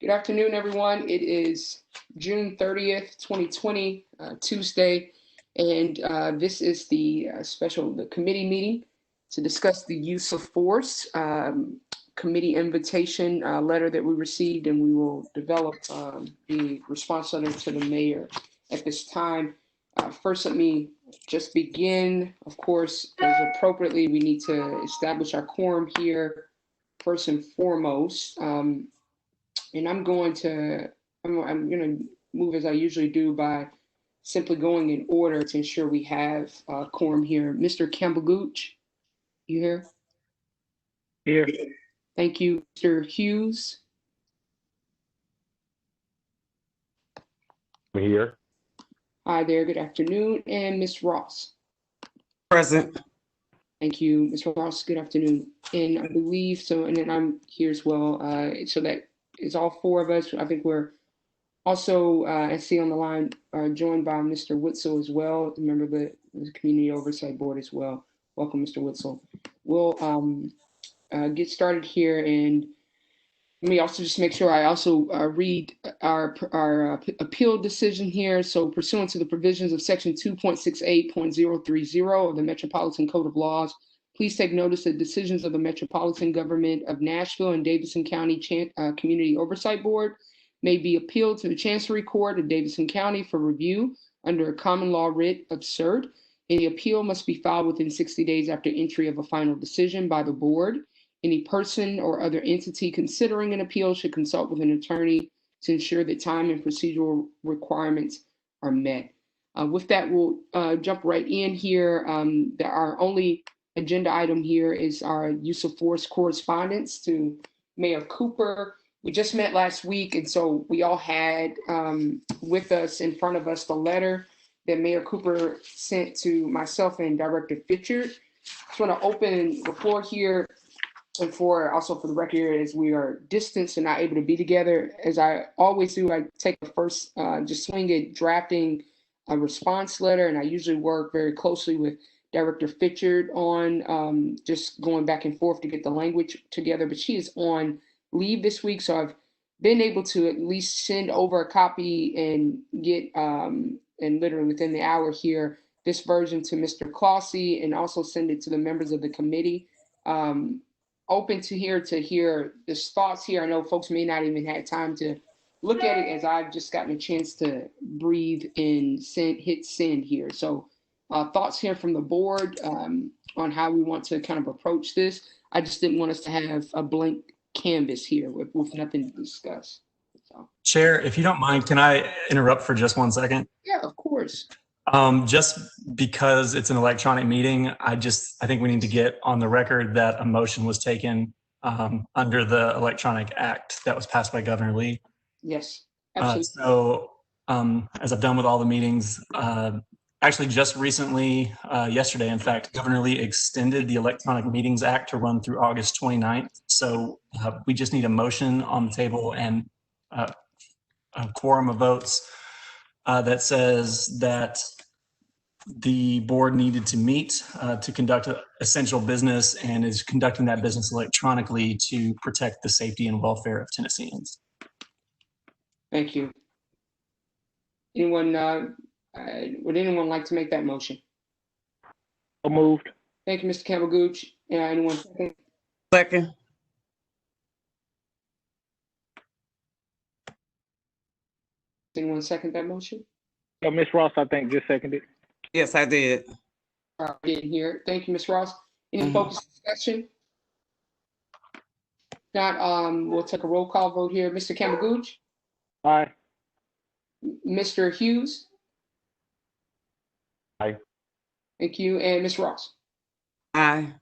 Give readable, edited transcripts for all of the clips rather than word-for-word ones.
Good afternoon, everyone. It is June 30th, 2020, Tuesday, and this is the the committee meeting to discuss the use of force committee invitation letter that we received, and we will develop the response letter to the mayor at this time. First, let me just begin. Of course, as appropriately, we need to establish our quorum here first and foremost. And I'm going to move as I usually do by simply going in order to ensure we have quorum here. Mr. Campbell Gooch, you here? Here. Thank you. Mr. Hughes? I'm here. Hi there, good afternoon. And Ms. Ross? Present. Thank you, Ms. Ross, good afternoon. And I believe so, and then I'm here as well. So that is all four of us. I think we're also, I see on the line, joined by Mr. Witzel as well, a member of the Community Oversight Board as well. Welcome, Mr. Witzel. We'll get started here, and let me also just make sure I also read our appeal decision here. So pursuant to the provisions of section 2.68.030 of the Metropolitan Code of Laws, please take notice that decisions of the Metropolitan Government of Nashville and Davidson County Community Oversight Board may be appealed to the Chancery Court of Davidson County for review under a common law writ of cert. Any appeal must be filed within 60 days after entry of a final decision by the board. Any person or other entity considering an appeal should consult with an attorney to ensure that time and procedural requirements are met. With that, we'll jump right in here. Our only agenda item here is our use of force correspondence to Mayor Cooper. We just met last week, and so we all had with us in front of us the letter that Mayor Cooper sent to myself and Director Fitchard. I just want to open the floor here. And also for the record, as we are distanced and not able to be together, as I always do, I take the first just swing at drafting a response letter, and I usually work very closely with Director Fitchard on just going back and forth to get the language together. But she is on leave this week, so I've been able to at least send over a copy and get and literally within the hour here this version to Mr. Clossy, and also send it to the members of the committee. Open to hear his thoughts here. I know folks may not even have time to look at it, as I've just gotten a chance to breathe and hit send here. So thoughts here from the board on how we want to kind of approach this. I just didn't want us to have a blank canvas here with nothing to discuss. So. Chair, if you don't mind, can I interrupt for just 1 second? Yeah, of course. Just because it's an electronic meeting, I think we need to get on the record that a motion was taken under the Electronic Act that was passed by Governor Lee. Yes, absolutely. So as I've done with all the meetings, actually just recently, yesterday, in fact, Governor Lee extended the Electronic Meetings Act to run through August 29th. So we just need a motion on the table and a quorum of votes that says that the board needed to meet to conduct essential business and is conducting that business electronically to protect the safety and welfare of Tennesseans. Thank you. Anyone, would anyone like to make that motion? So moved. Thank you, Mr. Campbell Gooch. Anyone second? Second. Anyone second that motion? Ms. Ross, I think, just seconded. Yes, I did. Didn't hear. Thank you, Ms. Ross. Any focused discussion? Not, we'll take a roll call vote here. Mr. Campbell Gooch? Aye. Mr. Hughes? Aye. Thank you. And Ms. Ross? Aye.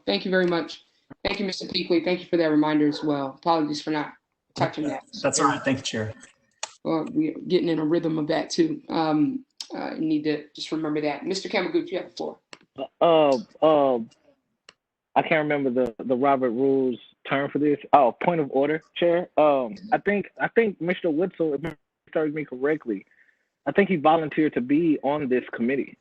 Thank you very much. Thank you, Mr. Peakley. Thank you for that reminder as well. Apologies for not touching that. That's all right. Thank you, Chair. Well, we're getting in a rhythm of that too. You need to just remember that. Mr. Campbell Gooch, you have the floor. I can't remember the Robert Rules term for this. Oh, point of order, Chair. I think Mr. Witzel, if he serves me correctly, I think he volunteered to be on this committee.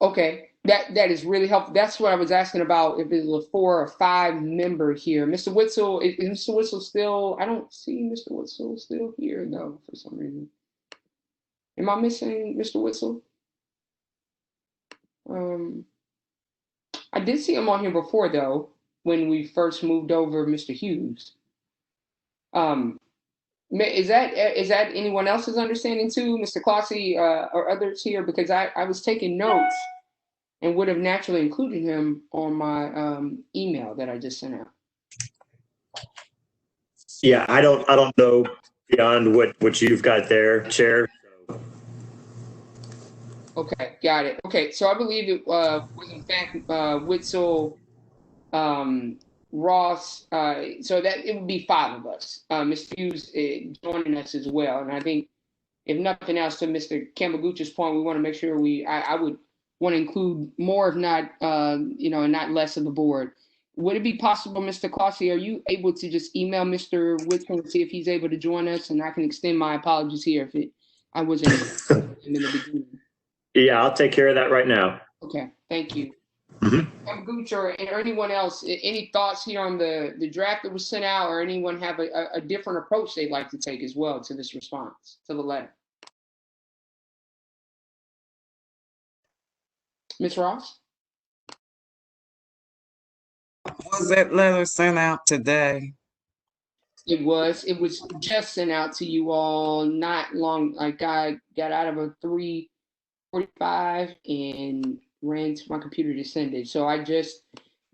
Okay, that is really helpful. That's what I was asking about, if it was a 4 or 5 member here. Mr. Witzel, is Mr. Witzel still, I don't see Mr. Witzel still here though, for some reason. Am I missing Mr. Witzel? I did see him on here before though, when we first moved over Mr. Hughes. Um, is that anyone else's understanding too, Mr. Clossy, or others here? Because I was taking notes and would have naturally included him on my email that I just sent out. Yeah, I don't know beyond what you've got there, Chair. Okay, got it. Okay, so I believe it was in fact Witzel, Ross, so that it would be 5 of us. Mr. Hughes joining us as well, and I think if nothing else, to Mr. Kamaguchi's point, we want to make sure I would want to include more, if not, and not less of the board. Would it be possible, Mr. Clossy, are you able to just email Mr. Whitson and see if he's able to join us? And I can extend my apologies here if I wasn't in the beginning. Yeah, I'll take care of that right now. Okay, thank you. Mhm. Kamaguchi or anyone else, any thoughts here on the draft that was sent out, or anyone have a different approach they'd like to take as well to this response, to the letter? Ms. Ross? Was that letter sent out today? It was just sent out to you all not long. Like, I got out of a 3:45 and ran to my computer to send it. So I just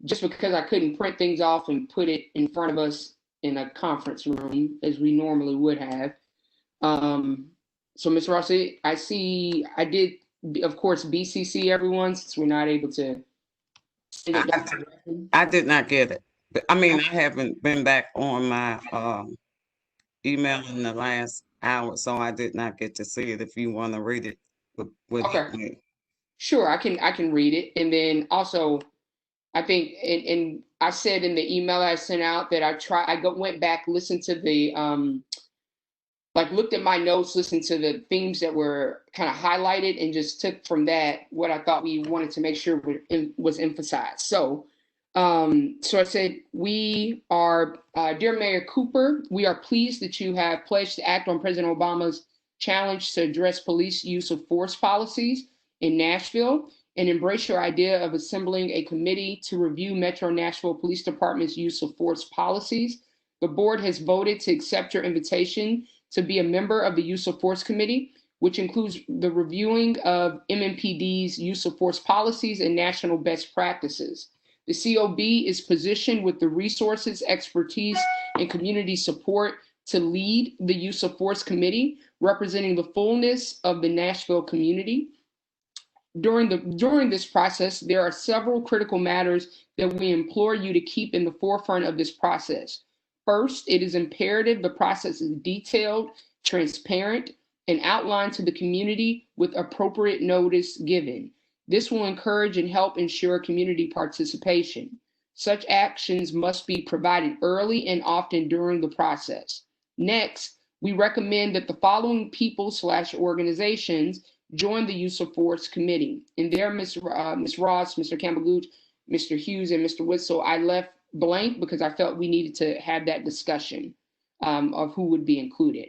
because I couldn't print things off and put it in front of us in a conference room as we normally would have. So Ms. Rossi, I did, of course, BCC everyone, since we're not able to send it directly. I did not get it. I mean, I haven't been back on my email in the last hour, so I did not get to see it. If you want to read it with Okay. me. Sure, I can read it. And then also, I think, and I said in the email I sent out that went back, listened to the, looked at my notes, listened to the themes that were kind of highlighted, and just took from that what I thought we wanted to make sure was emphasized. So I said, we are, dear Mayor Cooper, we are pleased that you have pledged to act on President Obama's challenge to address police use of force policies in Nashville and embrace your idea of assembling a committee to review Metro Nashville Police Department's use of force policies. The board has voted to accept your invitation to be a member of the Use of Force Committee, which includes the reviewing of MMPD's use of force policies and national best practices. The COB is positioned with the resources, expertise, and community support to lead the Use of Force Committee, representing the fullness of the Nashville community. During this process, there are several critical matters that we implore you to keep in the forefront of this process. First, it is imperative the process is detailed, transparent, and outlined to the community with appropriate notice given. This will encourage and help ensure community participation. Such actions must be provided early and often during the process. Next, we recommend that the following people/organizations join the Use of Force Committee. And there, Ms. Ross, Mr. Campbell-Gooch, Mr. Hughes, and Mr. Witzel, I left blank because I felt we needed to have that discussion of who would be included.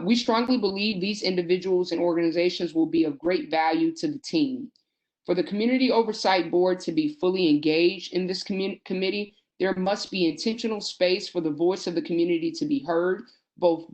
We strongly believe these individuals and organizations will be of great value to the team. For the Community Oversight Board to be fully engaged in this committee, there must be intentional space for the voice of the community to be heard, both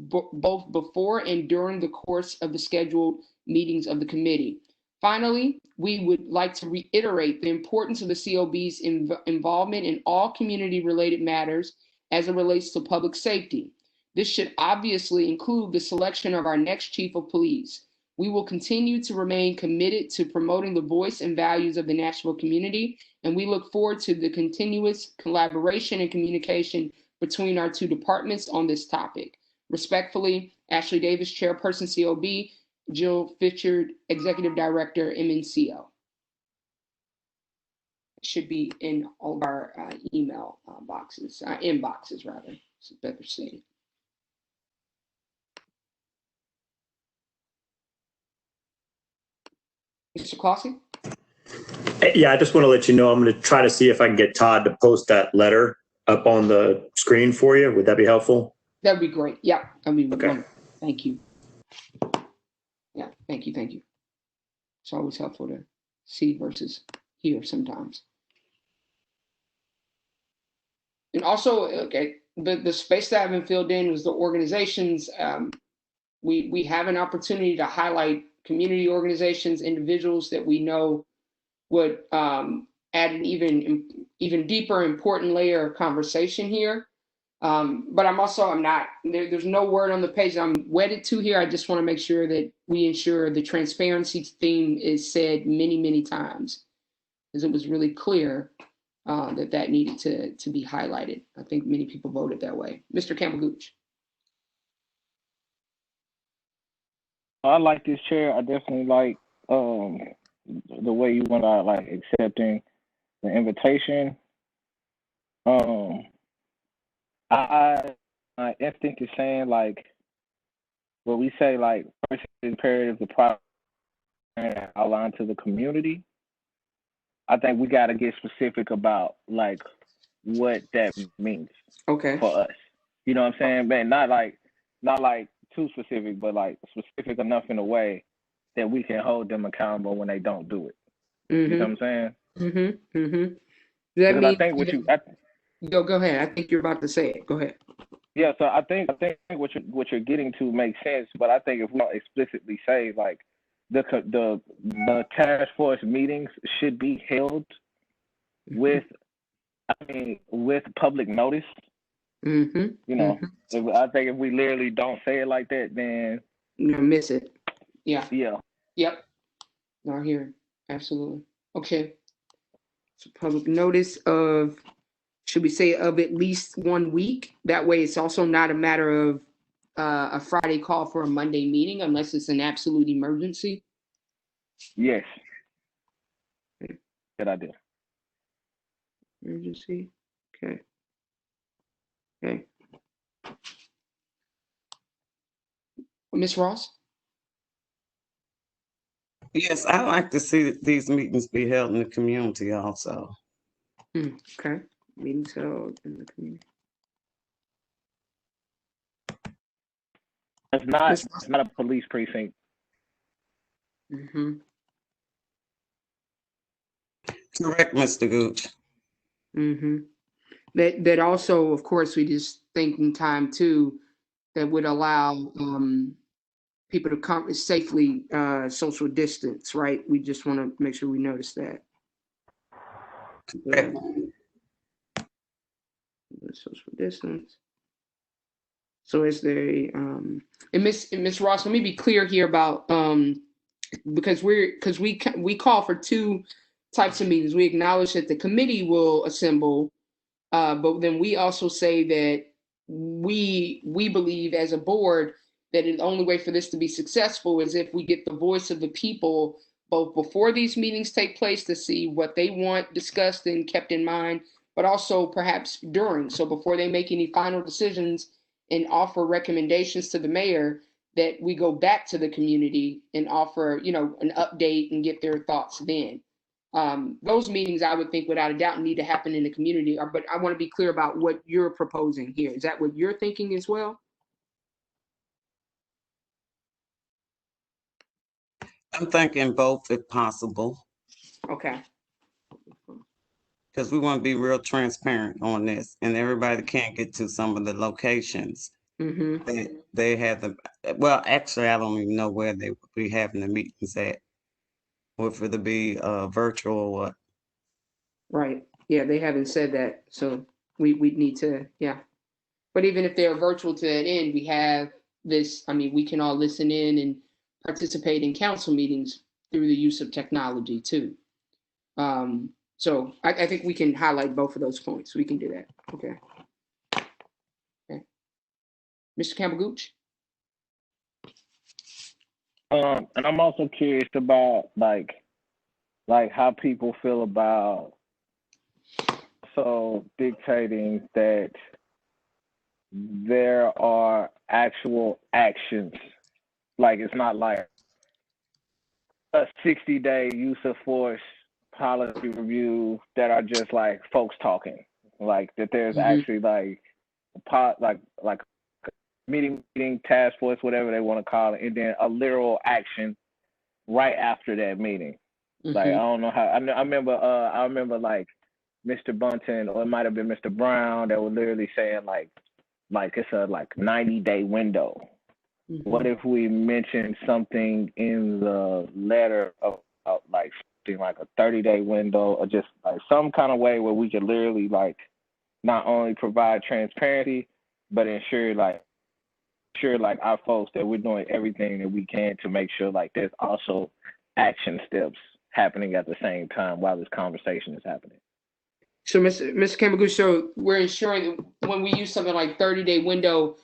before and during the course of the scheduled meetings of the committee. Finally, we would like to reiterate the importance of the COB's involvement in all community-related matters as it relates to public safety. This should obviously include the selection of our next chief of police. We will continue to remain committed to promoting the voice and values of the Nashville community, and we look forward to the continuous collaboration and communication between our two departments on this topic. Respectfully, Ashley Davis, Chairperson COB, Jill Fitchard, Executive Director, MNCO. It should be in all of our email boxes, inboxes rather, it's better stated. Mr. Clossy? Yeah, I just want to let you know, I'm going to try to see if I can get Todd to post that letter up on the screen for you. Would that be helpful? That'd be great. Yeah, that'd be Okay. wonderful. Thank you. Yeah, thank you, thank you. It's always helpful to see versus hear sometimes. And also, okay, the space that I've been filled in was the organizations. We have an opportunity to highlight community organizations, individuals that we know would add an even deeper, important layer of conversation here. But I'm not, there's no word on the page that I'm wedded to here. I just want to make sure that we ensure the transparency theme is said many, many times, because it was really clear that needed to be highlighted. I think many people voted that way. Mr. Campbell Gooch. I like this, Chair. I definitely like the way you went out, like accepting the invitation. I my instinct is saying like what we say, like first it's imperative to product outline to the community. I think we got to get specific about like what that means Okay. for us. You know what I'm saying, man? Not like too specific, but like specific enough in a way that we can hold them accountable when they don't do it. You know what I'm saying? That Because means I think go ahead. I think you're about to say it. Go ahead. Yeah, so I think what you're getting to makes sense, but I think if we don't explicitly say like the task force meetings should be held with public notice. You know, I think if we literally don't say it like that, then you're gonna miss it. Yeah. Yep. No, here, absolutely. Okay. So public notice of, should we say of at least 1 week? That way it's also not a matter of a Friday call for a Monday meeting unless it's an absolute emergency. Yes. Good idea. Emergency. Okay. Ms. Ross? Yes, I like to see these meetings be held in the community also. Okay. Meetings held in the community. It's not a police precinct. Correct, Mr. Gooch. That also, of course, we just thinking time too, that would allow people to come safely social distance, right? We just want to make sure we notice that. Correct. Social distance. So is there and Miss Ross, let me be clear here about because we call for two types of meetings. We acknowledge that the committee will assemble, but then we also say that we believe as a board that the only way for this to be successful is if we get the voice of the people both before these meetings take place to see what they want discussed and kept in mind, but also perhaps during. So before they make any final decisions and offer recommendations to the mayor, that we go back to the community and offer, an update and get their thoughts then. Those meetings, I would think, without a doubt, need to happen in the community. But I want to be clear about what you're proposing here. Is that what you're thinking as well? I'm thinking both if possible. Okay. Because we want to be real transparent on this, and everybody can't get to some of the locations. They have well, actually, I don't even know where they would be having the meetings at. If it'll be virtual or what. Right. Yeah, they haven't said that. So we need to, yeah. But even if they're virtual to that end, we have this, we can all listen in and participate in council meetings through the use of technology too. So I think we can highlight both of those points. We can do that. Okay. Mr. Campbell Gooch? And I'm also curious about like how people feel about dictating that there are actual actions. Like it's not like a 60-day use of force policy reviews that are just like folks talking, like that there's actually like like meeting task force, whatever they want to call it, and then a literal action right after that meeting. Like I don't know how. I remember like Mr. Bunton, or it might have been Mr. Brown, that was literally saying like it's a 90-day window. What if we mentioned something in the letter of like something like a 30-day window, or just like some kind of way where we could literally like not only provide transparency, but ensure like our folks that we're doing everything that we can to make sure like there's also action steps happening at the same time while this conversation is happening. So, Mr. Kamagooch, so we're ensuring that when we use something like 30-day window,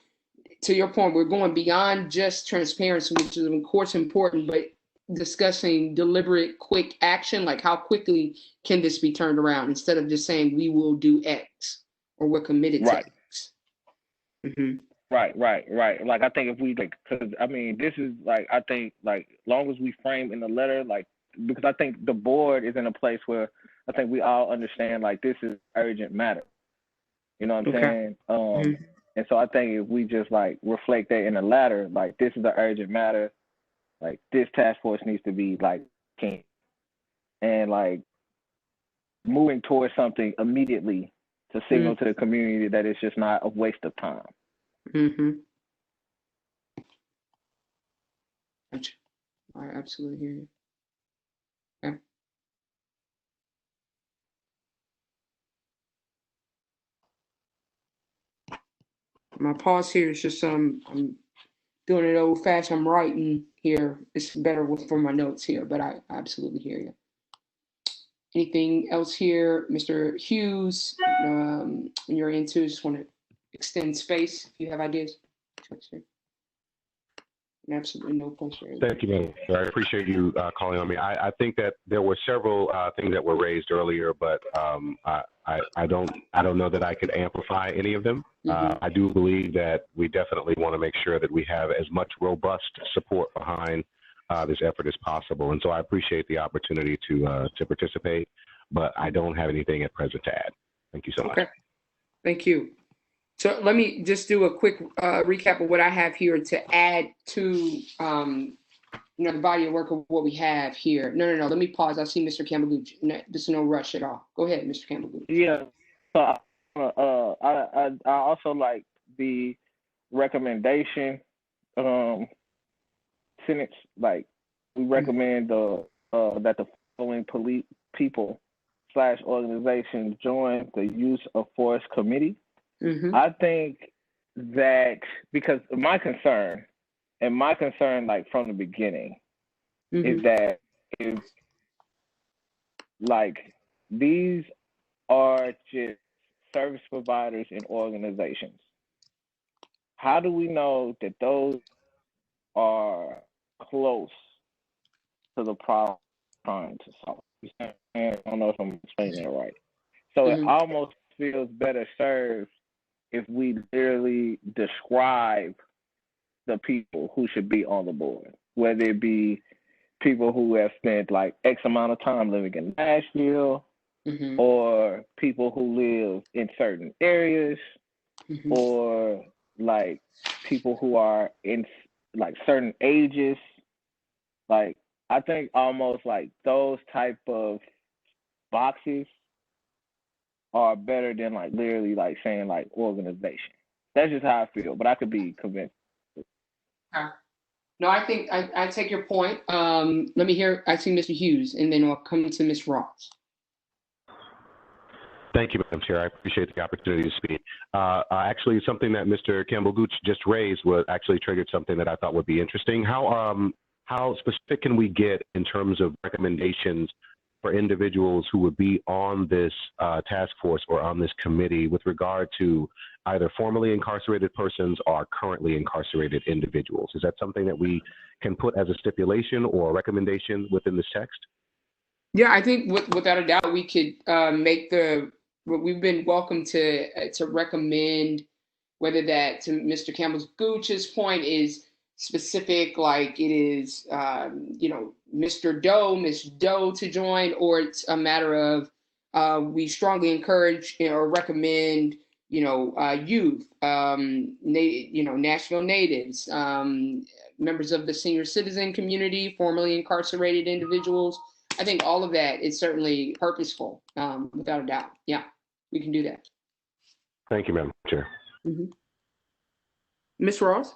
to your point, we're going beyond just transparency, which is of course important, but discussing deliberate, quick action, like how quickly can this be turned around, instead of just saying we will do X or we're committed to X. Right. Like I think if we like, because I mean, this is like, I think like long as we frame in the letter, like, because I think the board is in a place where I think we all understand like this is urgent matter. You know what I'm saying? And so I think if we just like reflect that in the letter, like this is an urgent matter, like this task force needs to be like king, and like moving towards something immediately to signal to the community that it's just not a waste of time. Gotcha. I absolutely hear you. Okay. My pause here is just I'm doing it old fashioned. I'm writing here. It's better for my notes here, but I absolutely hear you. Anything else here, Mr. Hughes? When you're into, just want to extend space if you have ideas. Absolutely no pressure. Thank you, man. I appreciate you calling on me. I think that there were several things that were raised earlier, but I don't know that I could amplify any of them. I do believe that we definitely want to make sure that we have as much robust support behind this effort as possible, and so I appreciate the opportunity to participate, but I don't have anything at present to add. Thank you so much. Okay. Thank you. So let me just do a quick recap of what I have here to add to the body of work of what we have here. No. Let me pause. I see Mr. Kamagooch. There's no rush at all. Go ahead, Mr. Kamagooch. Yeah. So I also like the recommendation sentence. Like we recommend that the following people / organizations join the use of force committee. I think that because my concern like from the beginning is that if like these are just service providers and organizations, how do we know that those are close to the problem trying to solve? I don't know if I'm explaining it right. So it almost feels better served if we literally describe the people who should be on the board, whether it be people who have spent like X amount of time living in Nashville, or people who live in certain areas, or like people who are in like certain ages. Like I think almost like those type of boxes are better than like literally like saying like organization. That's just how I feel, but I could be convinced. No, I think I take your point. Let me hear. I see Mr. Hughes, and then I'll come to Ms. Ross. Thank you, Madam Chair. I appreciate the opportunity to speak. Actually, something that Mr. Campbell-Gooch just raised was actually triggered something that I thought would be interesting. How specific can we get in terms of recommendations for individuals who would be on this task force or on this committee with regard to either formerly incarcerated persons or currently incarcerated individuals? Is that something that we can put as a stipulation or a recommendation within this text? Yeah, I think without a doubt, we could make we've been welcome to recommend, whether that, to Mr. Campbell-Gooch's point, is specific, like it is, Mr. Doe, Miss Doe to join, or it's a matter of we strongly encourage or recommend, youth, Nashville natives, members of the senior citizen community, formerly incarcerated individuals. I think all of that is certainly purposeful, without a doubt. Yeah, we can do that. Thank you, Madam Chair. Ms. Ross?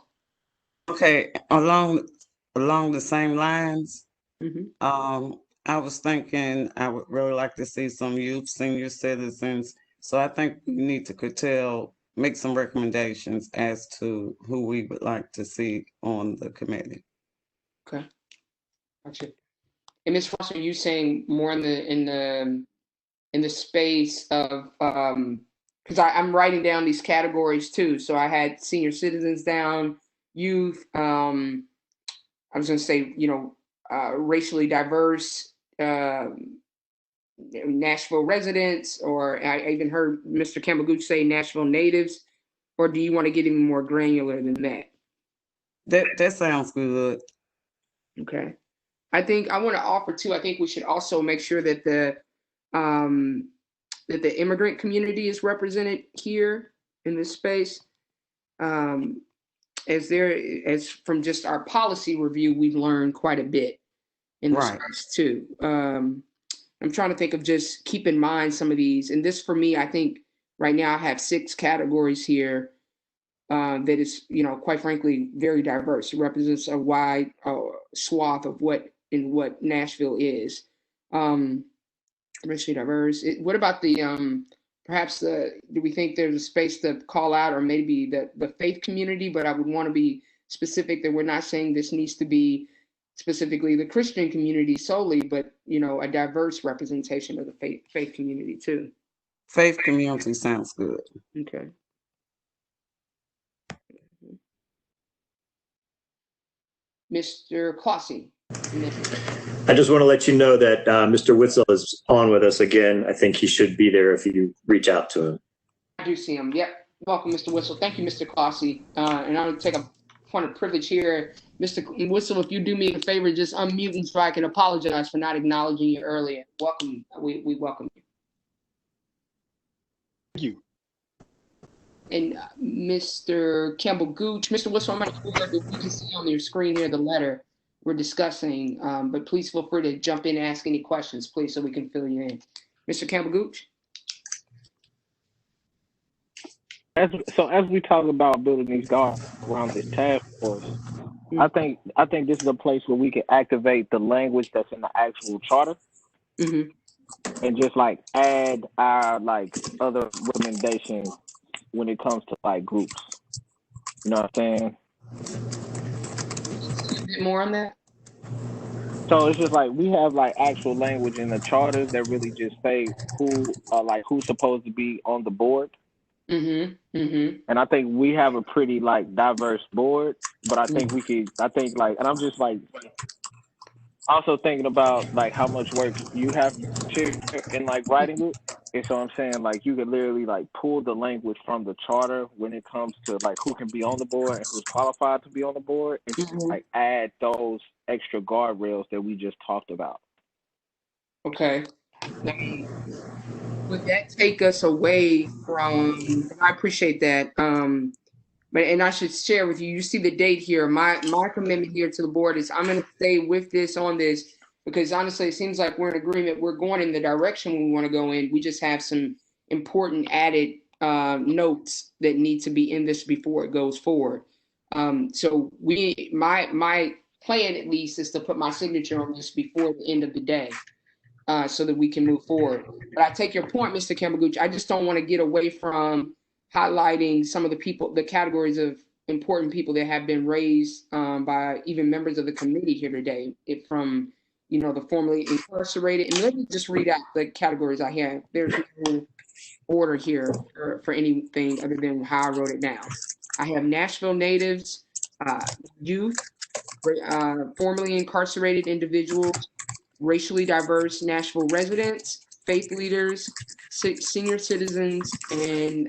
Okay, along the same lines, I was thinking I would really like to see some youth, senior citizens. So I think we need to make some recommendations as to who we would like to see on the committee. Okay, gotcha. And Ms. Ross, are you saying more in the space of because I'm writing down these categories too. So I had senior citizens down, youth. I was going to say, racially diverse Nashville residents, or I even heard Mr. Campbell Gooch say Nashville natives. Or do you want to get even more granular than that? That sounds good. Okay. I think I want to offer too. I think we should also make sure that the immigrant community is represented here in this space. As from just our policy review, we've learned quite a bit in this space too. I'm trying to think of just keep in mind some of these. And this for me, I think right now I have 6 categories here that is, quite frankly, very diverse. It represents a wide swath of what Nashville is. Racially diverse. What about the do we think there's a space to call out, or maybe the faith community? But I would want to be specific that we're not saying this needs to be specifically the Christian community solely, but a diverse representation of the faith community too. Faith community sounds good. Okay. Mr. Clossy. I just want to let you know that Mr. Witzel is on with us again. I think he should be there if you reach out to him. I do see him. Yep. Welcome, Mr. Witzel. Thank you, Mr. Clossy. And I'm going to take a point of privilege here. Mr. Witzel, if you do me a favor, just unmute so I can apologize for not acknowledging you earlier. Welcome. We welcome you. Thank you. And Mr. Campbell Gooch, Mr. Witzel, I'm going to you can see on your screen here the letter we're discussing, but please feel free to jump in and ask any questions, please, so we can fill you in. Mr. Campbell Gooch? As we talk about building these guards around this task force, I think this is a place where we can activate the language that's in the actual charter, and just like add our like other recommendations when it comes to like groups. You know what I'm saying? A bit more on that. So it's just like we have like actual language in the charters that really just say who's supposed to be on the board. And I think we have a pretty like diverse board, but I think and I'm just like also thinking about like how much work you have to in like writing it. And so I'm saying like you could literally like pull the language from the charter when it comes to like who can be on the board and who's qualified to be on the board, and just like add those extra guardrails that we just talked about. Okay. Now, would that take us away from? I appreciate that. But I should share with you. You see the date here. My commitment here to the board is I'm going to stay with this on this, because honestly, it seems like we're in agreement. We're going in the direction we want to go in. We just have some important added notes that need to be in this before it goes forward. So my plan at least is to put my signature on this before the end of the day, so that we can move forward. But I take your point, Mr. Kamaguchi. I just don't want to get away from highlighting some of the categories of important people that have been raised by even members of the committee here today, from the formerly incarcerated. And let me just read out the categories I have. There's no order here for anything other than how I wrote it down. I have Nashville natives, youth, formerly incarcerated individuals, racially diverse Nashville residents, faith leaders, senior citizens, and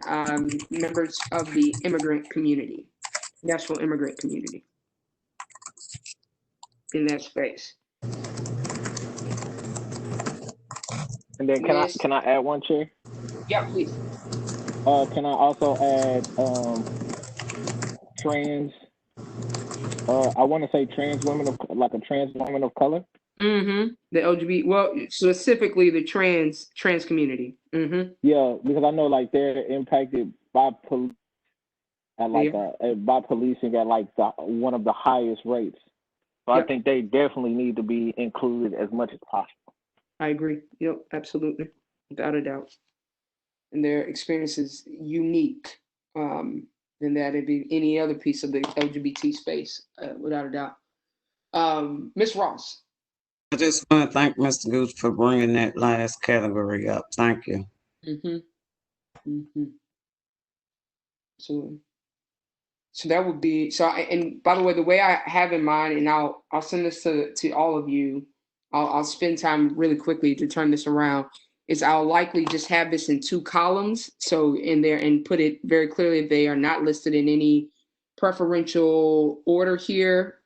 members of the immigrant community, Nashville immigrant community. in that space. And then can I add one, Chair? Yeah, please. Can I also add trans? I want to say trans women of like a trans woman of color. Mm-hmm. The LGBT, well, specifically the trans community. Mm-hmm. Yeah, because I know like they're impacted by police at like by policing at like one of the highest rates. So Yep. I think they definitely need to be included as much as possible. I agree. Yep, absolutely, without a doubt. And their experience is unique than that of any other piece of the LGBT space, without a doubt. Ms. Ross. I just want to thank Mr. Gooch for bringing that last category up. Thank you. Mm-hmm. Mm-hmm. So that would be and by the way, the way I have in mind, and I'll send this to all of you. I'll spend time really quickly to turn this around. Is I'll likely just have this in 2 columns. So in there, and put it very clearly, they are not listed in any preferential order here.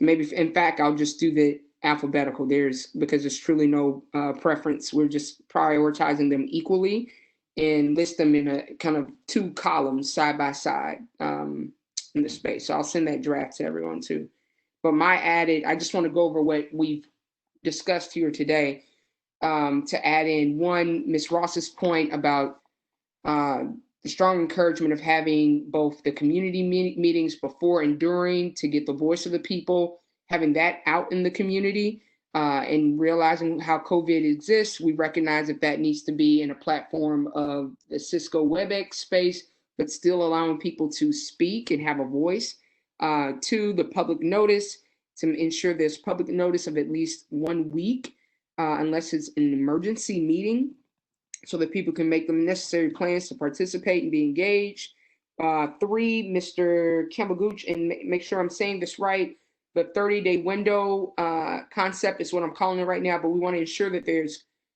Maybe in fact I'll just do the alphabetical. Because there's truly no preference. We're just prioritizing them equally and list them in a kind of 2 columns side by side in the space. So I'll send that draft to everyone too. But I just want to go over what we've discussed here today to add in one, Ms. Ross's point about the strong encouragement of having both the community meetings before and during to get the voice of the people, having that out in the community, and realizing how COVID exists. We recognize that needs to be in a platform of the Cisco WebEx space, but still allowing people to speak and have a voice. 2, the public notice, to ensure there's public notice of at least 1 week, unless it's an emergency meeting, so that people can make the necessary plans to participate and be engaged. 3, Mr. Campbell-Gooch, and make sure I'm saying this right, the 30-day window concept is what I'm calling it right now, but we want to ensure that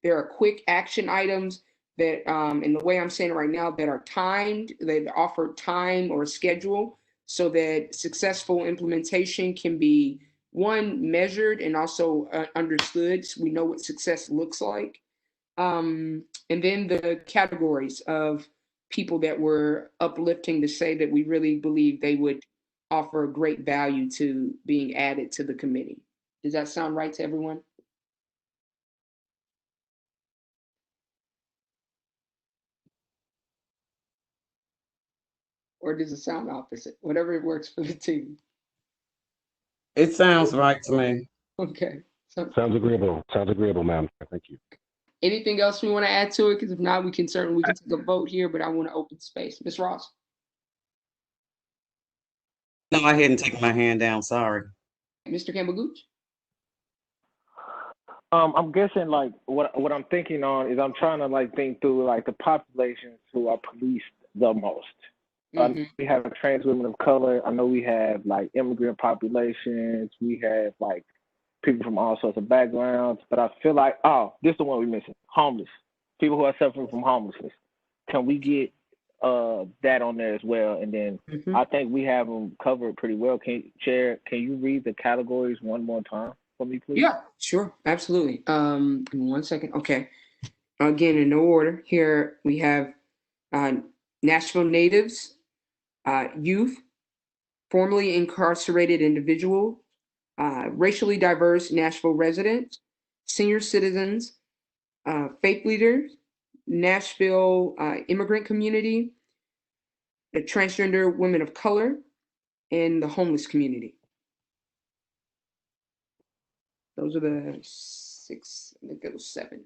there are quick action items that, in the way I'm saying it right now, that are timed, that offer time or schedule, so that successful implementation can be, 1, measured and also understood, so we know what success looks like. And then the categories of people that we're uplifting to say that we really believe they would offer great value to being added to the committee. Does that sound right to everyone? Or does it sound opposite? Whatever works for the team. It sounds right to me. Okay. Sounds agreeable. Sounds agreeable, ma'am. Thank you. Anything else we want to add to it? Because if not, we can take a vote here, but I want to open space. Ms. Ross? No, I hadn't taken my hand down. Sorry. Mr. Campbell-Gooch? I'm guessing like what I'm thinking on is I'm trying to like think through like the populations who are policed the most. Mm-hmm. We have trans women of color. I know we have like immigrant populations. We have like people from all sorts of backgrounds. But I feel like, this is the one we're missing: homeless people who are suffering from homelessness. Can we get that on there as well? And then I think we have them covered pretty well. Chair, can you read the categories one more time for me, please? Yeah, sure, absolutely. Give me 1 second. Okay. Again, in no order. Here we have Nashville natives, youth, formerly incarcerated individual, racially diverse Nashville residents, senior citizens, faith leaders, Nashville immigrant community, the transgender women of color, and the homeless community. Those are the 6, I think it was 7.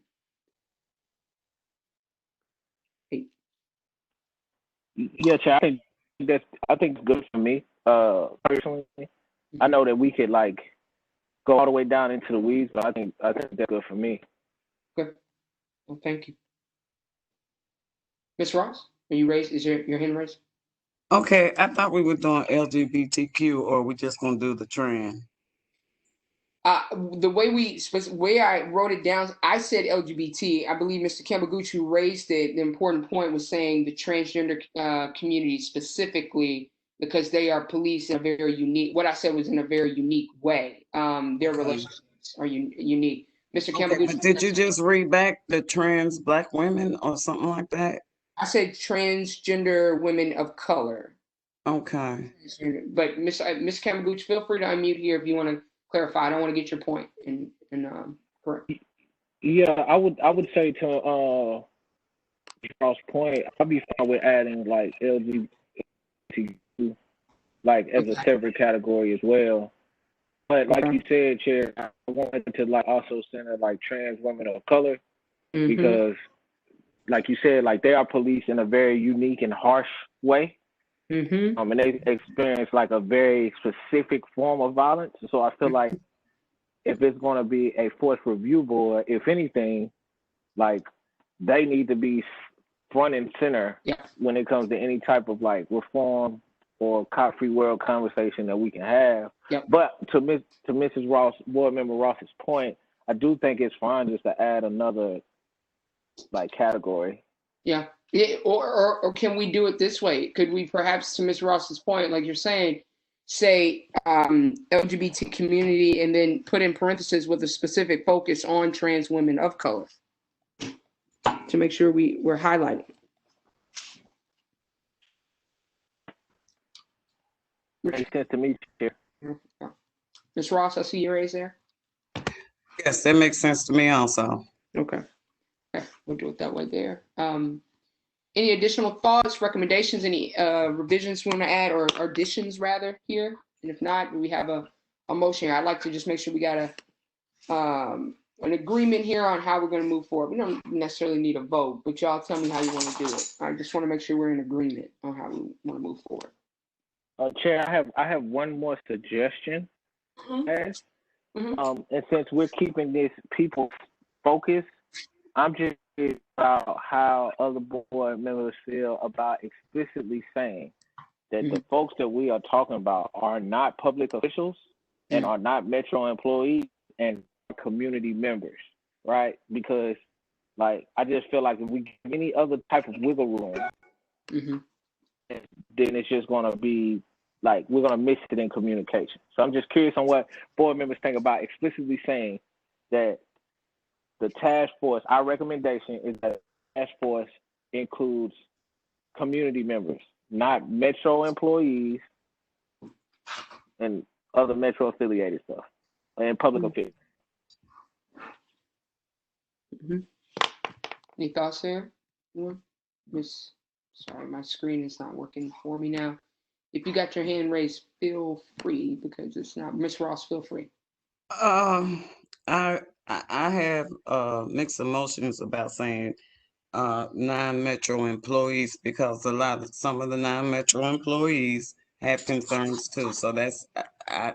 8. Yeah, Chair, I think it's good for me. Personally, I know that we could like go all the way down into the weeds, but I think that's good for me. Good. Well, thank you. Ms. Ross, are you raised? Is your hand raised? Okay, I thought we were doing LGBTQ, or we just gonna do the trend. The way I wrote it down, I said LGBT. I believe Mr. Campbell-Gooch, who raised it, the important point was saying the transgender community specifically because they are police in a very unique, what I said was in a very unique way. Their relationships are unique. Mr. Campbell, Okay, but did you just read back the trans Black women or something like that? I said transgender women of color. Okay. But Miss Kamaguchi, feel free to unmute here if you want to clarify. I don't want to get your point. Correct. Yeah, I would say to Charles' point, I'd be fine with adding like LGBTQ like as a separate category as well. But like you said, Chair, I wanted to like also center like trans women of color because, like you said, like they are policed in a very unique and harsh way. And they experience like a very specific form of violence. So I feel like if it's going to be a force review board, if anything, like they need to be front and center when it comes to any type of like reform or cop-free world conversation that we can have. But to Mrs. Ross, Board Member Ross's point, I do think it's fine just to add another like category. Yeah. Or can we do it this way? Could we perhaps, to Ms. Ross's point, like you're saying, say LGBT community and then put in parentheses with a specific focus on trans women of color to make sure we're highlighting. Makes sense to me, Chair. Ms. Ross, I see your raise there. Yes, that makes sense to me also. Okay. We'll do it that way there. Any additional thoughts, recommendations, any revisions we want to add or additions rather here? And if not, we have a motion here. I'd like to just make sure we got an agreement here on how we're going to move forward. We don't necessarily need a vote, but y'all tell me how you want to do it. I just want to make sure we're in agreement on how we want to move forward. Chair, I have one more suggestion. And since we're keeping this people focused, I'm just curious about how other board members feel about explicitly saying that the folks that we are talking about are not public officials and are not Metro employees and community members, right? Because like I just feel like if we give any other type of wiggle room, then it's just gonna be like we're gonna miss it in communication. So I'm just curious on what board members think about explicitly saying that the task force, our recommendation is that the task force includes community members, not Metro employees and other Metro affiliated stuff and public officials. Any thoughts there? Sorry, my screen is not working for me now. If you got your hand raised, feel free because it's not. Miss Ross, feel free. I have mixed emotions about saying non-Metro employees because some of the non-Metro employees have concerns too. So that's I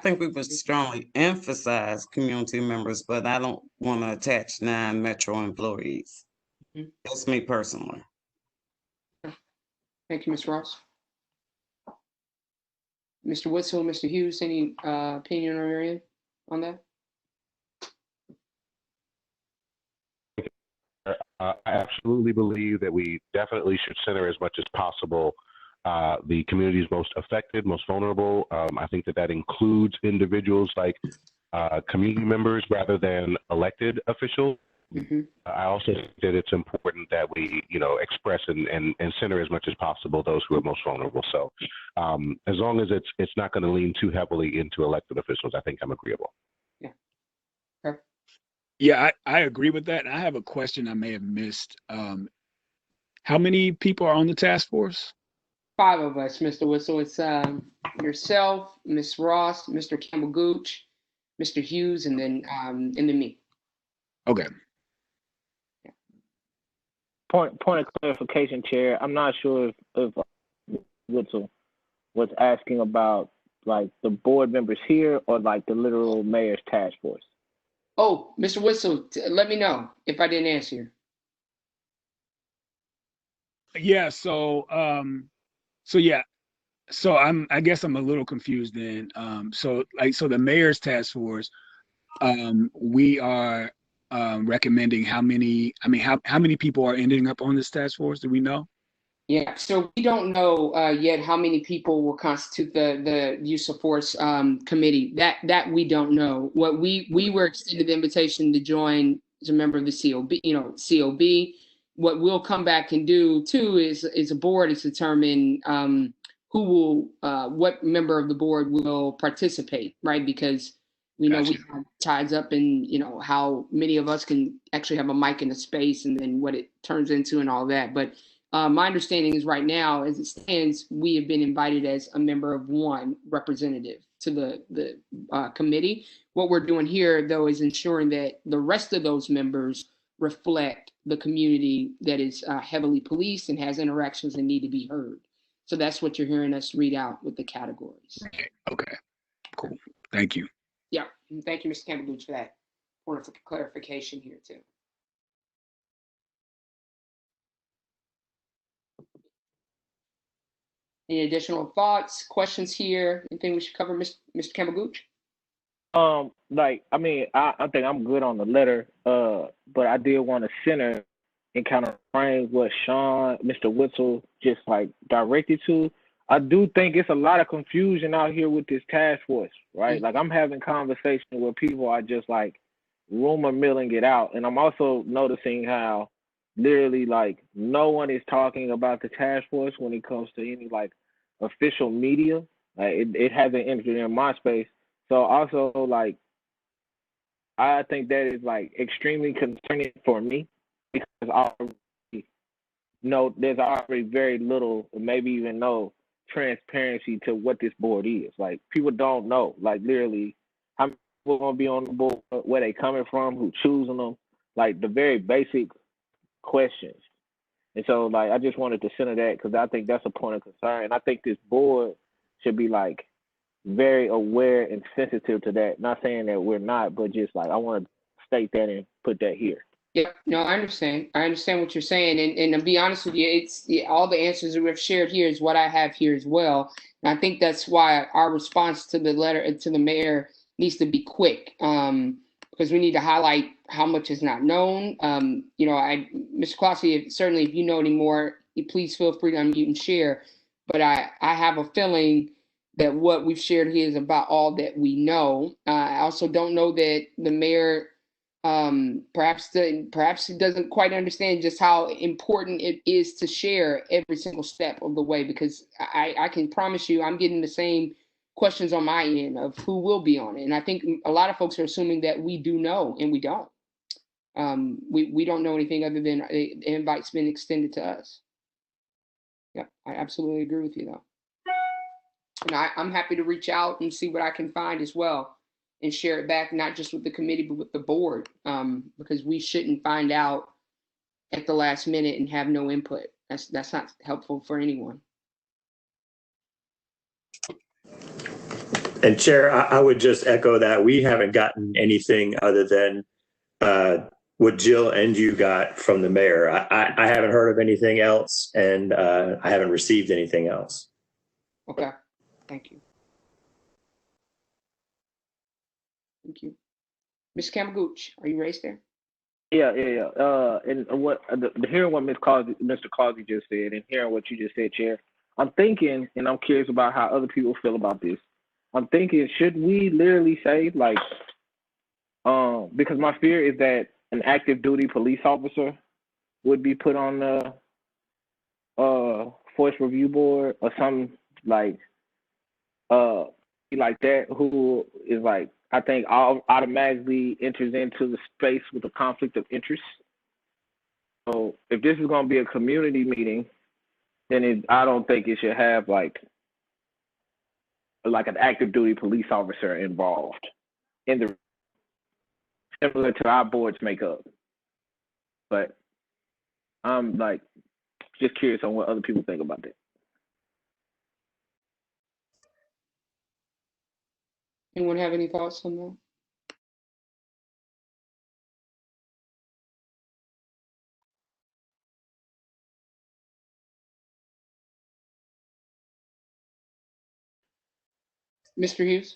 think we would strongly emphasize community members, but I don't want to attach non-Metro employees. That's me personally. Thank you, Ms. Ross. Mr. Witzel, Mr. Hughes, any opinion on your end on that? I absolutely believe that we definitely should center as much as possible the communities most affected, most vulnerable. I think that includes individuals like community members rather than elected officials. I also think that it's important that we, express and center as much as possible those who are most vulnerable. So as long as it's not going to lean too heavily into elected officials, I think I'm agreeable. Yeah. Okay. Yeah, I agree with that. And I have a question I may have missed. How many people are on the task force? 5 of us, Mr. Whistle. It's yourself, Ms. Ross, Mr. Campbell Gooch, Mr. Hughes, and then me. Okay. Point of clarification, Chair. I'm not sure if Witzel was asking about like the board members here or like the literal mayor's task force. Oh, Mr. Whistle, let me know if I didn't answer you. Yeah. So I guess I'm a little confused then. So the mayor's task force, we are recommending how many people are ending up on this task force? Do we know? Yeah, so we don't know yet how many people will constitute the use of force committee. That we don't know. What we were extended the invitation to join as a member of the COB, COB. What we'll come back and do too is a board is determine who will what member of the board will participate, right? Because we know we have ties up in how many of us can actually have a mic in a space, and then what it turns into and all that, but. My understanding is right now, as it stands, we have been invited as a member of one representative to the committee. What we're doing here, though, is ensuring that the rest of those members reflect the community that is heavily policed and has interactions and need to be heard. So that's what you're hearing us read out with the categories. Okay, cool. Thank you. Yeah, thank you, Mr. Campbell, for that point of clarification here too. Any additional thoughts, questions here? Anything we should cover, Mr. Campbell-Gooch? I mean, I think I'm good on the letter, but I did want to center and kind of frame what Sean, Mr. Witzel just like directed to. I do think it's a lot of confusion out here with this task force, right? Like I'm having conversations where people are just like rumor milling it out. And I'm also noticing how literally like no one is talking about the task force when it comes to any like official media. Like it hasn't entered in my space. So also like I think that is like extremely concerning for me because there's already very little, maybe even no transparency to what this board is. Like people don't know, like literally how many people gonna be on the board, where they coming from, who choosing them, like the very basic questions. And so like I just wanted to center that because I think that's a point of concern. And I think this board should be like very aware and sensitive to that. Not saying that we're not, but just like I want to state that and put that here. Yeah, no, I understand. I understand what you're saying, and to be honest with you, it's all the answers that we've shared here is what I have here as well. And I think that's why our response to the letter to the mayor needs to be quick, because we need to highlight how much is not known. Mr. Clossy, certainly if you know any more, please feel free to unmute and share. But I have a feeling that what we've shared here is about all that we know. I also don't know that the mayor. Perhaps he doesn't quite understand just how important it is to share every single step of the way, because I can promise you I'm getting the same questions on my end of who will be on it. And I think a lot of folks are assuming that we do know, and we don't. We don't know anything other than the invite's been extended to us. Yeah, I absolutely agree with you though. And I'm happy to reach out and see what I can find as well, and share it back, not just with the committee, but with the board, because we shouldn't find out at the last minute and have no input. That's not helpful for anyone. And Chair, I would just echo that. We haven't gotten anything other than what Jill and you got from the mayor. I haven't heard of anything else, and I haven't received anything else. Okay, thank you. Thank you. Ms. Campbell-Gooch, are you raised there? Yeah. And what hearing what Mr. Causey just said, and hearing what you just said, Chair, I'm thinking, and I'm curious about how other people feel about this. I'm thinking, should we literally say like, because my fear is that an active duty police officer would be put on the force review board or something like that, who is like, I think automatically enters into the space with a conflict of interest. So if this is going to be a community meeting, then I don't think it should have like an active duty police officer involved in the, similar to our board's makeup. But I'm like just curious on what other people think about that. Anyone have any thoughts on that? Mr. Hughes?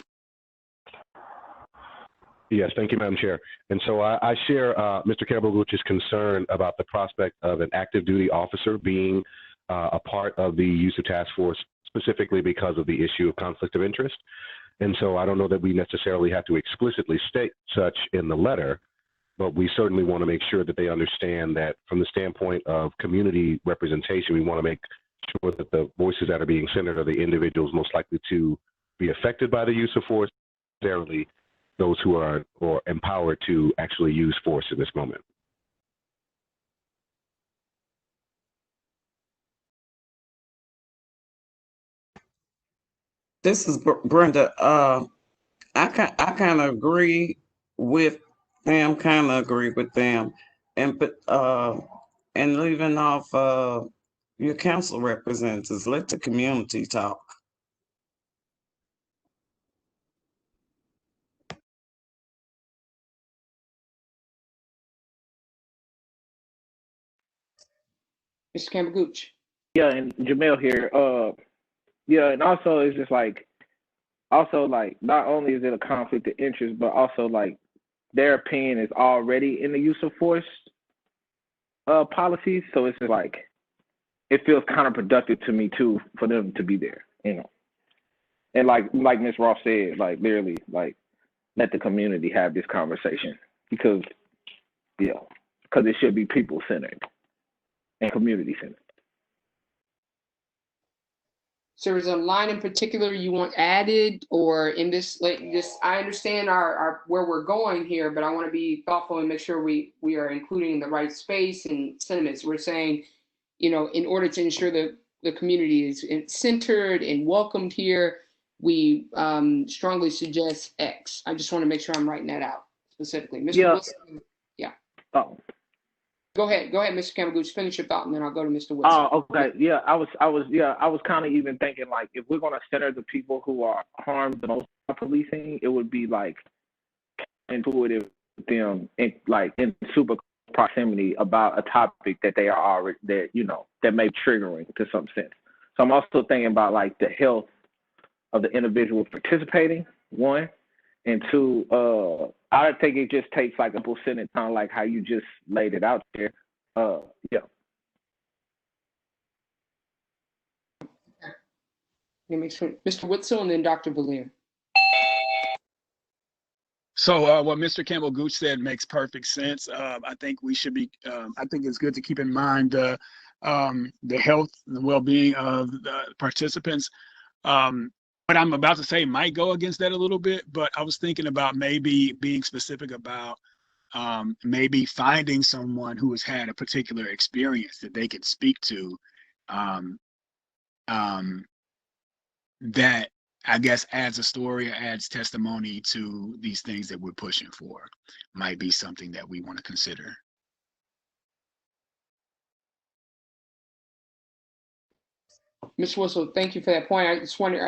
Yes, thank you, Madam Chair. And so I share Mr. Campbell-Gooch's concern about the prospect of an active duty officer being a part of the use of task force specifically because of the issue of conflict of interest. And so I don't know that we necessarily have to explicitly state such in the letter, but we certainly want to make sure that they understand that from the standpoint of community representation, we want to make sure that the voices that are being centered are the individuals most likely to be affected by the use of force, necessarily those who are or empowered to actually use force in this moment. This is Brenda. I kind of agree with them. Kind of agree with them, and leaving off your council representatives. Let the community talk. Mr. Campbell Gooch. Yeah, and Jamel here. Yeah, and also it's just like, not only is it a conflict of interest, but also like their opinion is already in the use of force policies. So it's just like, it feels counterproductive to me too for them to be there, you know. And like Ms. Ross said, like literally, like let the community have this conversation because it should be people centered and community centered. So is there a line in particular you want added, or in this, like this, I understand our where we're going here, but I want to be thoughtful and make sure we are including the right space and sentiments. We're saying, you know, in order to ensure that the community is centered and welcomed here, we strongly suggest X. I just want to make sure I'm writing that out specifically. Mr. Wilson, yeah. Oh. Go ahead, Mr. Campbell. Finish your thought, and then I'll go to Mr. Wilson. Oh, okay. Yeah, I was kind of even thinking like, if we're gonna center the people who are harmed the most by policing, it would be like intuitive with them in super proximity about a topic that they are already that may be triggering to some sense. So I'm also thinking about like the health of the individual participating, one, and two, I think it just takes like a full sentence, kind of like how you just laid it out there. Yeah. Let me make sure. Mr. Witzel and then Dr. Valier. So what Mr. Campbell Gooch said makes perfect sense. I think we should be. I think it's good to keep in mind the health and the well-being of the participants. What I'm about to say might go against that a little bit, but I was thinking about maybe being specific about maybe finding someone who has had a particular experience that they could speak to, that I guess adds a story or adds testimony to these things that we're pushing for. Might be something that we want to consider. Ms. Whistle, thank you for that point. I just wonder,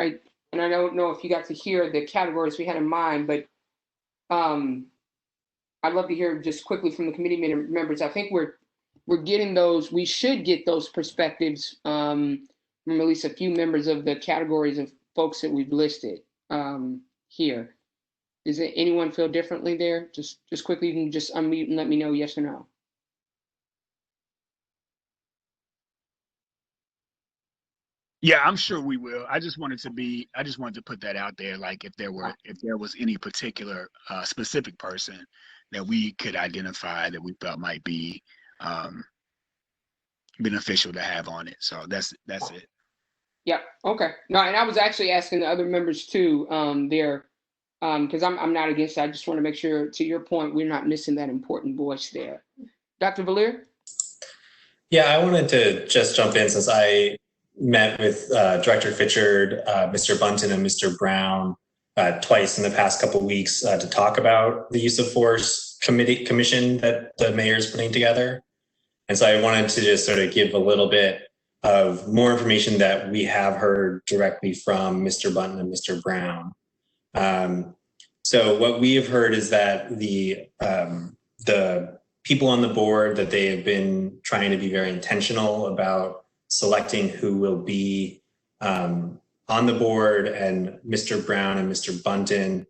and I don't know if you got to hear the categories we had in mind, but I'd love to hear just quickly from the committee members. I think we're getting those, we should get those perspectives from at least a few members of the categories of folks that we've listed here. Does anyone feel differently there? Just quickly, you can just unmute and let me know yes or no. Yeah, I'm sure we will. I just wanted to put that out there. Like if there was any particular specific person that we could identify that we felt might be beneficial to have on it. So that's it. Yeah. Okay. No, and I was actually asking the other members too there because I'm not against it. I just want to make sure, to your point, we're not missing that important voice there. Dr. Valier? Yeah, I wanted to just jump in since I met with Director Fitchard, Mr. Bunton, and Mr. Brown twice in the past couple of weeks to talk about the use of force commission that the mayor is putting together. And so I wanted to just sort of give a little bit of more information that we have heard directly from Mr. Bunton and Mr. Brown. So what we have heard is that the people on the board, that they have been trying to be very intentional about selecting who will be on the board, and Mr. Brown and Mr. Bunton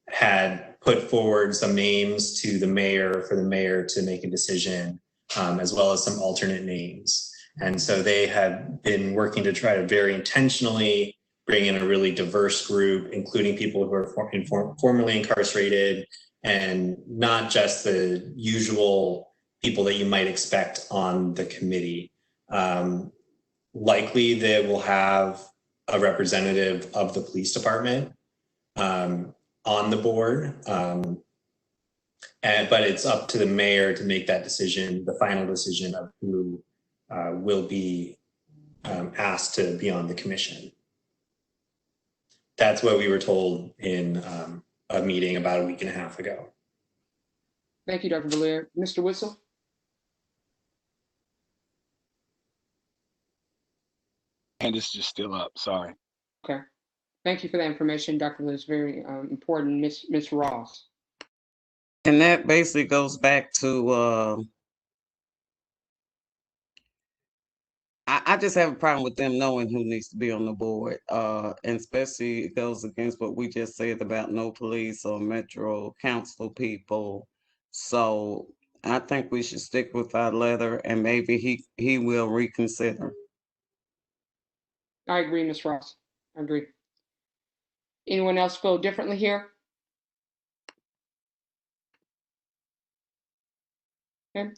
had put forward some names to the mayor for the mayor to make a decision, as well as some alternate names. And so they have been working to try to very intentionally bring in a really diverse group, including people who are formerly incarcerated and not just the usual people that you might expect on the committee. Likely they will have a representative of the police department on the board. But it's up to the mayor to make that decision, the final decision of who will be asked to be on the commission. That's what we were told in a meeting about a week and a half ago. Thank you, Dr. Belair. Mr. Whistle? And it's just still up, sorry. Okay. Thank you for that information, Dr. Belair. It's very important. Ms. Ross? And that basically goes back to, I just have a problem with them knowing who needs to be on the board. And especially it goes against what we just said about no police or Metro Council people. So I think we should stick with our letter and maybe he will reconsider. I agree, Ms. Ross. I agree. Anyone else feel differently here? Okay.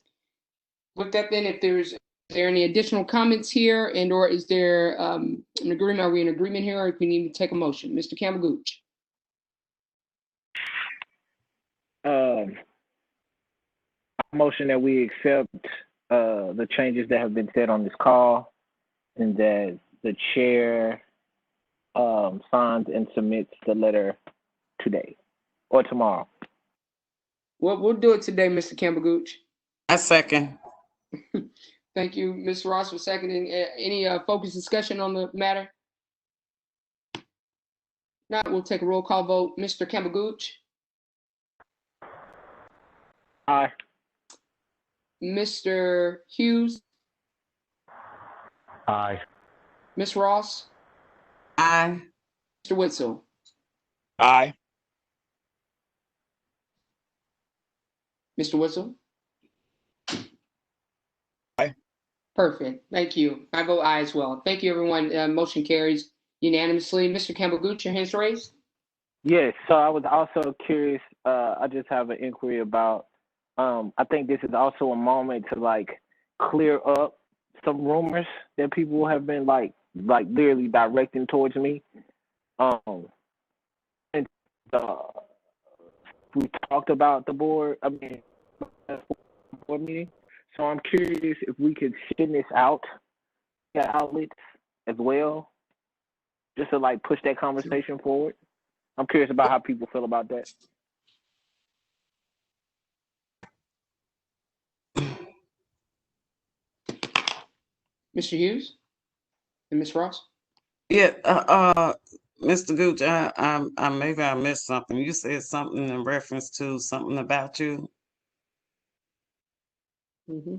With that then, is there any additional comments here and or is there an agreement? Are we in agreement here or if we need to take a motion? Mr. Campbell Gooch. Motion that we accept the changes that have been said on this call and that the chair signs and submits the letter today or tomorrow. Well, we'll do it today, Mr. Campbell Gooch. I second. Thank you, Ms. Ross, for seconding. Any focused discussion on the matter? Now we'll take a roll call vote. Mr. Campbell Gooch. Aye. Mr. Hughes. Aye. Ms. Ross. Aye. Mr. Witzel. Aye. Mr. Witzel. Aye. Perfect. Thank you. I vote aye as well. Thank you, everyone. Motion carries unanimously. Mr. Campbell Gooch, your hands raised. Yes. So I was also curious. I just have an inquiry about. I think this is also a moment to like clear up some rumors that people have been like literally directing towards me. And we talked about the board. I mean, board meeting. So I'm curious if we could send this out to outlets as well, just to like push that conversation forward. I'm curious about how people feel about that. Mr. Hughes and Ms. Ross. Yeah, Mr. Gooch, I maybe I missed something. You said something in reference to something about you. Mm-hmm.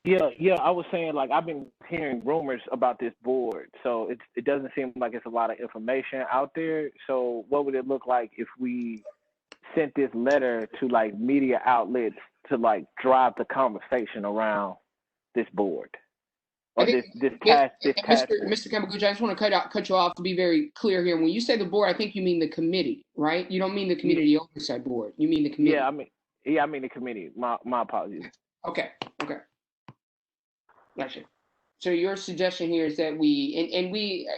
Yeah. I was saying like I've been hearing rumors about this board, so it doesn't seem like it's a lot of information out there. So what would it look like if we sent this letter to like media outlets to like drive the conversation around this board? Or this past Mr. Campbell Gooch, I just want to cut you off to be very clear here. When you say the board, I think you mean the committee, right? You don't mean the community oversight board. You mean the committee. I mean the committee. My apologies. Okay. Gotcha. So your suggestion here is that we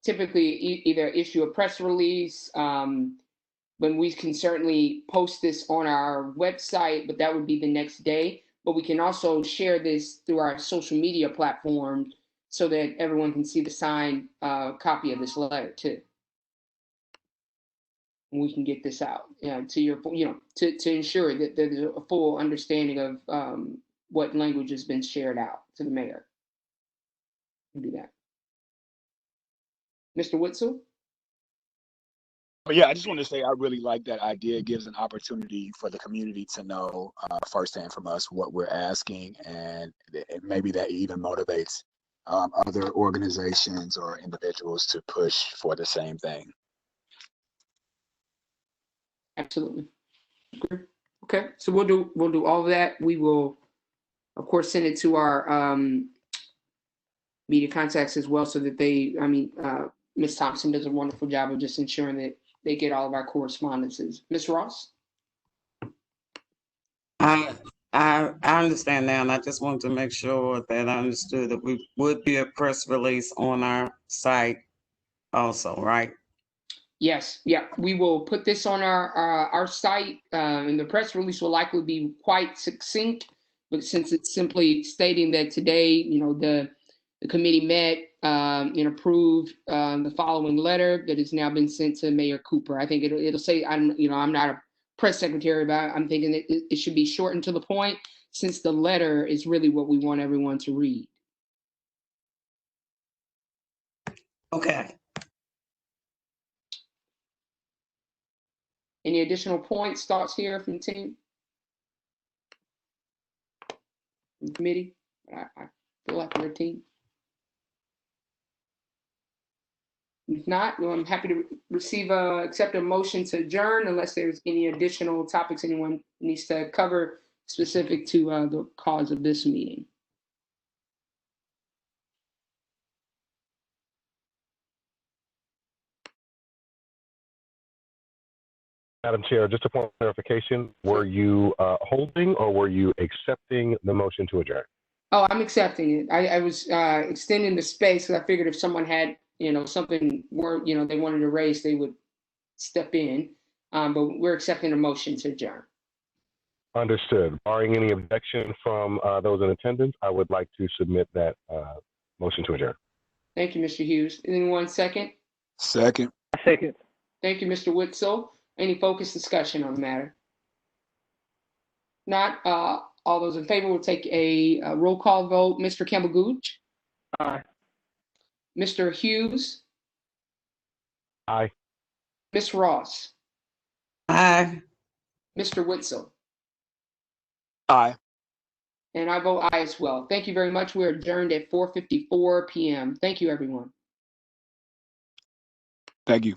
typically either issue a press release, but we can certainly post this on our website, but that would be the next day. But we can also share this through our social media platforms so that everyone can see the signed copy of this letter too. And we can get this out to your, to ensure that there's a full understanding of what language has been shared out to the mayor. We'll do that. Mr. Witzel? But yeah, I just want to say I really like that idea. It gives an opportunity for the community to know firsthand from us what we're asking, and maybe that even motivates other organizations or individuals to push for the same thing. Absolutely. Okay, so we'll do all of that. We will of course, send it to our media contacts as well, so that Ms. Thompson does a wonderful job of just ensuring that they get all of our correspondences. Ms. Ross? I understand now, and I just wanted to make sure that I understood that we would be a press release on our site also, right? Yes, yeah, we will put this on our site, and the press release will likely be quite succinct, but since it's simply stating that today, the committee met and approved the following letter that has now been sent to Mayor Cooper. I think it'll say, I'm not a press secretary, but I'm thinking that it should be short and to the point, since the letter is really what we want everyone to read. Okay. Any additional points, thoughts here from the team? From the committee? I feel like we're a team. If not, well, I'm happy to accept a motion to adjourn, unless there's any additional topics anyone needs to cover specific to the cause of this meeting. Madam Chair, just a point of clarification, were you holding or were you accepting the motion to adjourn? Oh, I'm accepting it. I was extending the space because I figured if someone had, something they wanted to raise, they would step in. But we're accepting a motion to adjourn. Understood. Barring any objection from those in attendance, I would like to submit that motion to adjourn. Thank you, Mr. Hughes. Anyone second? Second. Second. Thank you, Mr. Witzel. Any focused discussion on the matter? Not, all those in favor will take a roll call vote. Mr. Campbell Gooch? Aye. Mr. Hughes? Aye. Ms. Ross? Aye. Mr. Witzel? Aye. And I vote aye as well. Thank you very much. We're adjourned at 4:54 p.m. Thank you, everyone. Thank you.